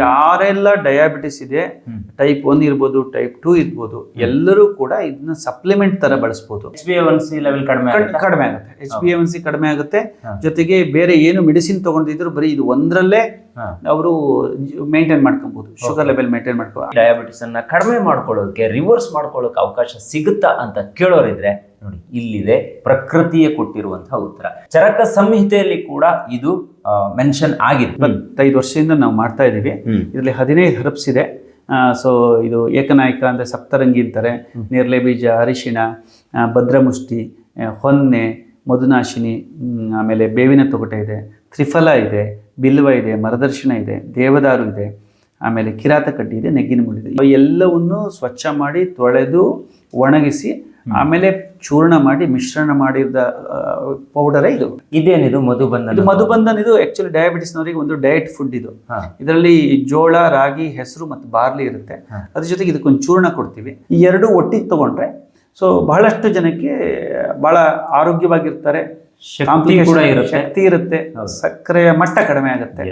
ಯಾರೆಲ್ಲ ಡಯಾಬಿಟಿಸ್ ಇದೆ, ಟೈಪ್ 1 ಇರ್ಬೋದು, ಟೈಪ್ 2 ಇರ್ಬೋದು, ಎಲ್ಲರೂ ಕೂಡ ಇದನ್ನ ಸಪ್ಲಿಮೆಂಟ್ ತರ ಬಳಸಬಹುದು. HbA1c ಲೆವೆಲ್ ಕಡಿಮೆ ಆಗುತ್ತೆ, HbA1c ಕಡಿಮೆ ಆಗುತ್ತೆ. ಜೊತೆಗೆ ಬೇರೆ ಏನು ಮೆಡಿಸಿನ್ ತಗೊಂಡಿದ್ರು ಬರೀ ಇದು ಒಂದರಲ್ಲೇ ಅವರು ಮೇಂಟೈನ್ ಮಾಡ್ಕೊಬಹುದು, ಶುಗರ್ ಲೆವೆಲ್ ಮೇಂಟೈನ್ ಮಾಡ್ಕೋ. ಡಯಾಬಿಟಿಸ್ ಅನ್ನ ಕಡಿಮೆ ಮಾಡ್ಕೊಳ್ಳೋಕೆ, ರಿವರ್ಸ್ ಮಾಡ್ಕೊಳ್ಳೋಕೆ ಅವಕಾಶ ಸಿಗುತ್ತಾ ಅಂತ ಕೇಳೋರಿದ್ರೆ ನೋಡಿ, ಇಲ್ಲಿದೆ ಪ್ರಕೃತಿಯೇ ಕೊಟ್ಟಿರುವಂತಹ ಉತ್ತರ. ಚರಕ ಸಂಹಿತೆಯಲ್ಲಿ ಕೂಡ ಇದು ಮೆನ್ಷನ್ ಆಗಿದೆ. 25 ವರ್ಷದಿಂದ ನಾವು ಮಾಡ್ತಾ ಇದೀವಿ. ಇದರಲ್ಲಿ 15 ಹರ್ಬ್ಸ್ ಇದೆ. ಸೊ ಇದು ಏಕನಾಯಕ ಅಂದ್ರೆ ಸಪ್ತರಂಗಿ ಅಂತಾರೆ, ನೇರಳೆ ಬೀಜ, ಅರಿಶಿಣ, ಭದ್ರಮುಷ್ಟಿ, ಹೊನ್ನೆ, ಮಧುನಾಶಿನಿ, ಆಮೇಲೆ ಬೇವಿನ ತೊಗಟೆ ಇದೆ, ತ್ರಿಫಲ ಇದೆ, ಬಿಲ್ವ ಇದೆ, ಮರದರ್ಶನ ಇದೆ, ದೇವದಾರು ಇದೆ, ಆಮೇಲೆ ಕಿರಾತ ಕಡ್ಡಿ ಇದೆ, ನೆಗ್ಗಿನ ಮುಳ್ಳಿದೆ. ಎಲ್ಲವನ್ನು ಸ್ವಚ್ಛ ಮಾಡಿ ತೊಳೆದು ಒಣಗಿಸಿ ಆಮೇಲೆ ಚೂರ್ಣ ಮಾಡಿ ಮಿಶ್ರಣ ಮಾಡಿದ ಪೌಡರ್ ಇದು. ಇದೇನಿದು ಮಧುಬಂಧನ್? ಇದು ಮಧುಬಂಧನ್. ಇದು ಆಕ್ಚುಲಿ ಡಯಾಬಿಟಿಸ್ನವರಿಗೆ ಒಂದು ಡಯಟ್ ಫುಡ್ ಇದು. ಇದರಲ್ಲಿ ಜೋಳ, ರಾಗಿ, ಹೆಸರು ಮತ್ತು ಬಾರ್ಲಿ ಇರುತ್ತೆ. ಅದ್ರ ಜೊತೆಗೆ ಇದಕ್ಕೊಂದು ಚೂರ್ಣ ಕೊಡ್ತೀವಿ. ಈ ಎರಡು ಒಟ್ಟಿಗೆ ತಗೊಂಡ್ರೆ ಸೊ ಬಹಳಷ್ಟು ಜನಕ್ಕೆ ಬಹಳ ಆರೋಗ್ಯವಾಗಿರ್ತಾರೆ, ಶಕ್ತಿ ಇರುತ್ತೆ, ಸಕ್ಕರೆಯ ಮಟ್ಟ ಕಡಿಮೆ ಆಗುತ್ತೆ.